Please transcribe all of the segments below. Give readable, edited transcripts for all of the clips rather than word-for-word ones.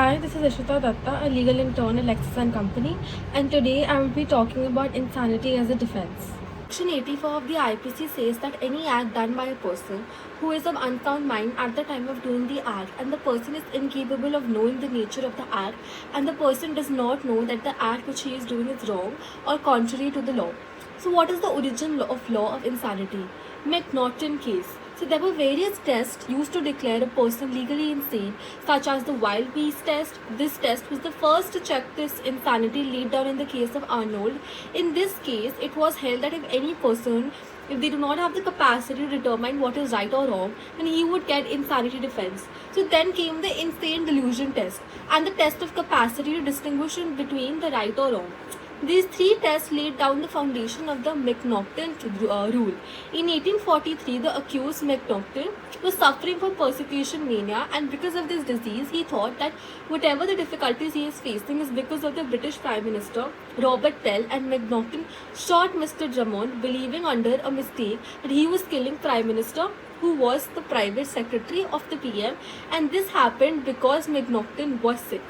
Hi, this is ISHITA, a legal intern at LEXIS and Company, and today I will be talking about insanity as a defense. Section 84 of the IPC says that any act done by a person who is of unsound mind at the time of doing the act and the person is incapable of knowing the nature of the act and the person does not know that the act which he is doing is wrong or contrary to the law. So what is the origin of law of insanity? McNaughton case. So there were various tests used to declare a person legally insane, such as the wild beast test. This test was the first to check this insanity laid down in the case of Arnold. In this case, it was held that if any person, if they do not have the capacity to determine what is right or wrong, then he would get insanity defense. So then came the insane delusion test and the test of capacity to distinguish between the right or wrong. These three tests laid down the foundation of the McNaughton rule. In 1843, the accused McNaughton was suffering from persecution mania, and because of this disease, he thought that whatever the difficulties he is facing is because of the British Prime Minister, Robert Pell, and McNaughton shot Mr. Drummond, believing under a mistake that he was killing Prime Minister, who was the private secretary of the PM, and this happened because McNaughton was sick.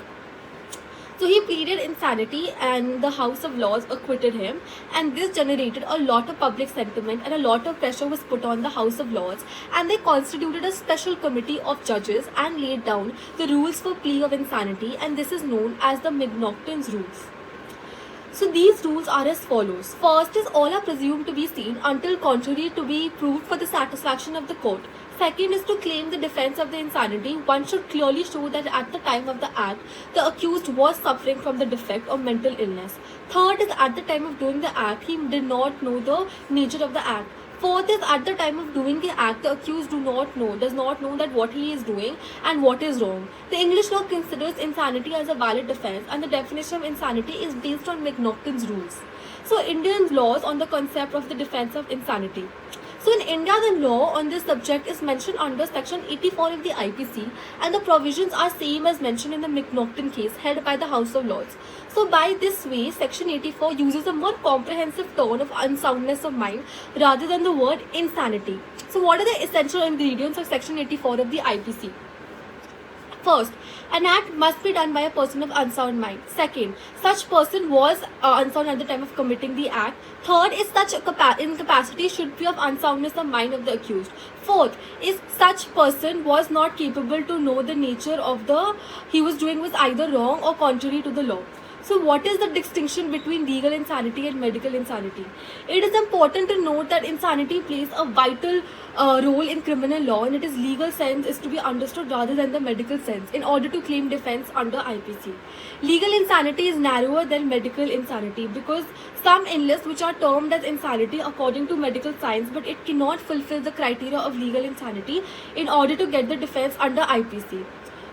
So he pleaded insanity and the House of Lords acquitted him, and this generated a lot of public sentiment and a lot of pressure was put on the House of Lords, and they constituted a special committee of judges and laid down the rules for plea of insanity, and this is known as the McNaughton's rules. So these rules are as follows. First is all are presumed to be seen until contrary to be proved for the satisfaction of the court. Second is to claim the defense of the insanity. One should clearly show that at the time of the act, the accused was suffering from the defect or mental illness. Third is at the time of doing the act, he did not know the nature of the act. Fourth is at the time of doing the act, the accused does not know that what he is doing and what is wrong. The English law considers insanity as a valid defense, and the definition of insanity is based on McNaughton's rules. So Indian laws on the concept of the defense of insanity. So in India, the law on this subject is mentioned under section 84 of the IPC, and the provisions are same as mentioned in the McNaughton case held by the House of Lords. So by this way, section 84 uses a more comprehensive term of unsoundness of mind rather than the word insanity. So what are the essential ingredients of section 84 of the IPC? First, an act must be done by a person of unsound mind. Second, such person was unsound at the time of committing the act. Third is such incapacity should be of unsoundness of mind of the accused. Fourth is such person was not capable to know the nature of the he was doing was either wrong or contrary to the law. So what is the distinction between legal insanity and medical insanity? It is important to note that insanity plays a vital role in criminal law, and its legal sense is to be understood rather than the medical sense in order to claim defense under IPC. Legal insanity is narrower than medical insanity because some illness which are termed as insanity according to medical science, but it cannot fulfill the criteria of legal insanity in order to get the defense under IPC.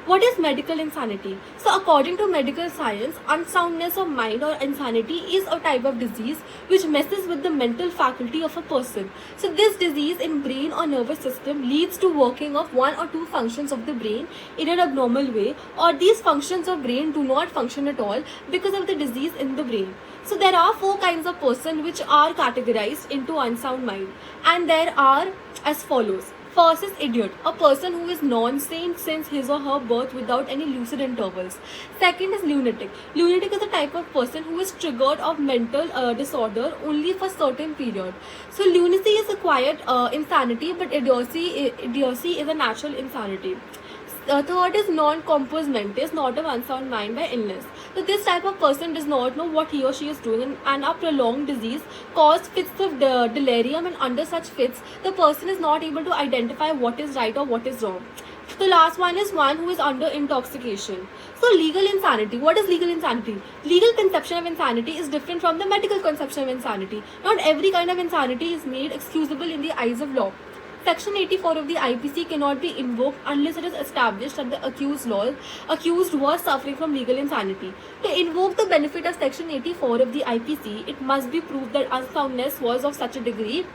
What is medical insanity? So according to medical science, unsoundness of mind or insanity is a type of disease which messes with the mental faculty of a person. So this disease in brain or nervous system leads to working of one or two functions of the brain in an abnormal way, or these functions of brain do not function at all because of the disease in the brain. So there are four kinds of person which are categorized into unsound mind, and there are as follows. First is idiot, a person who is non-sane since his or her birth without any lucid intervals. Second is lunatic. Lunatic is a type of person who is triggered of mental disorder only for certain period. So lunacy is acquired insanity, but idiocy is a natural insanity. Third is non-compos mentis, not of unsound mind by illness. So this type of person does not know what he or she is doing, and a prolonged disease causes fits of delirium, and under such fits, the person is not able to identify what is right or what is wrong. The last one is one who is under intoxication. So legal insanity. What is legal insanity? Legal conception of insanity is different from the medical conception of insanity. Not every kind of insanity is made excusable in the eyes of law. Section 84 of the IPC cannot be invoked unless it is established that the accused was suffering from legal insanity. To invoke the benefit of Section 84 of the IPC, it must be proved that unsoundness was of such a degree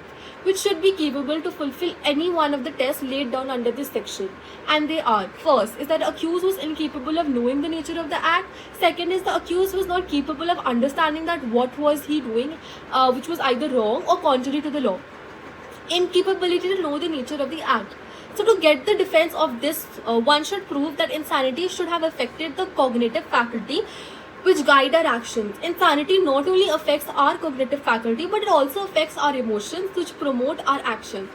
which should be capable to fulfill any one of the tests laid down under this section. And they are: first is that the accused was incapable of knowing the nature of the act. Second is the accused was not capable of understanding that what was he doing which was either wrong or contrary to the law. Incapability to know the nature of the act. So to get the defense of this, one should prove that insanity should have affected the cognitive faculty which guide our actions. Insanity not only affects our cognitive faculty, but it also affects our emotions which promote our action.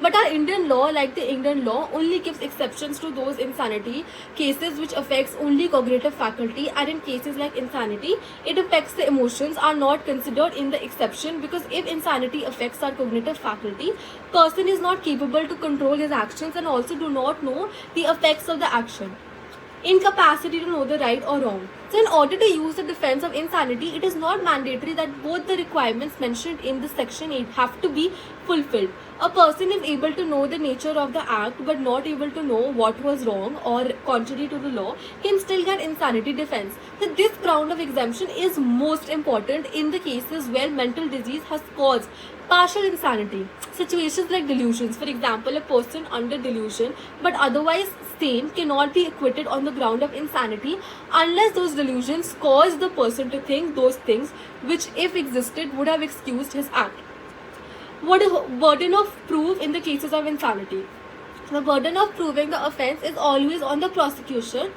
But our Indian law, like the Indian law, only gives exceptions to those insanity cases which affects only cognitive faculty, and in cases like insanity, it affects the emotions are not considered in the exception, because if insanity affects our cognitive faculty, person is not capable to control his actions and also do not know the effects of the action. Incapacity to know the right or wrong. So in order to use the defense of insanity, it is not mandatory that both the requirements mentioned in the section 8 have to be fulfilled. A person is able to know the nature of the act but not able to know what was wrong or contrary to the law can still get insanity defense. So this ground of exemption is most important in the cases where mental disease has caused partial insanity. Situations like delusions, for example, a person under delusion but otherwise sane cannot be acquitted on the ground of insanity unless those delusions cause the person to think those things which, if existed, would have excused his act. What is burden of proof in the cases of insanity? The burden of proving the offense is always on the prosecution,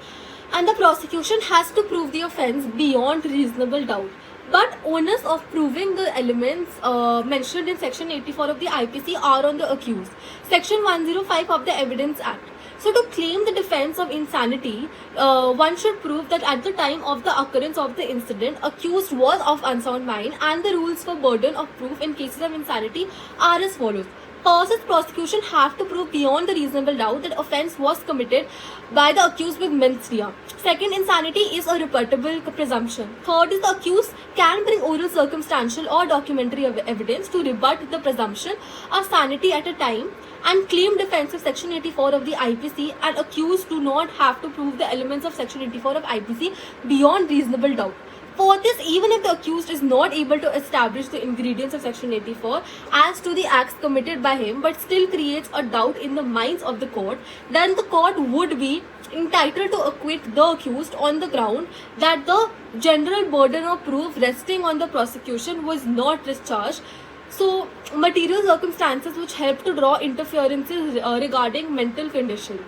and the prosecution has to prove the offense beyond reasonable doubt. But onus of proving the elements mentioned in Section 84 of the IPC are on the accused. Section 105 of the Evidence Act. So to claim the defense of insanity, one should prove that at the time of the occurrence of the incident, accused was of unsound mind, and the rules for burden of proof in cases of insanity are as follows. First, prosecution have to prove beyond the reasonable doubt that offense was committed by the accused with mens rea. Second, insanity is a rebuttable presumption. Third is the accused can bring oral, circumstantial or documentary evidence to rebut the presumption of sanity at a time and claim defense of Section 84 of the IPC, and accused do not have to prove the elements of Section 84 of IPC beyond reasonable doubt. Fourth is, even if the accused is not able to establish the ingredients of Section 84 as to the acts committed by him but still creates a doubt in the minds of the court, then the court would be entitled to acquit the accused on the ground that the general burden of proof resting on the prosecution was not discharged. So, material circumstances which help to draw inferences regarding mental condition.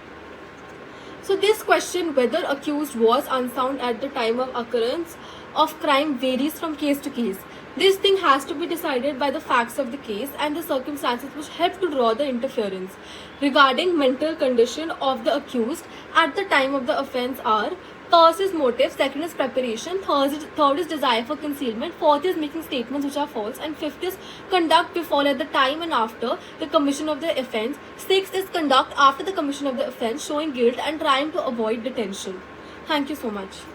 So this question, whether accused was unsound at the time of occurrence of crime, varies from case to case. This thing has to be decided by the facts of the case and the circumstances which help to draw the inference regarding mental condition of the accused at the time of the offence are: first is motive, second is preparation, third is desire for concealment, fourth is making statements which are false, and fifth is conduct before, at the time and after the commission of the offence. Sixth is conduct after the commission of the offence, showing guilt and trying to avoid detention. Thank you so much.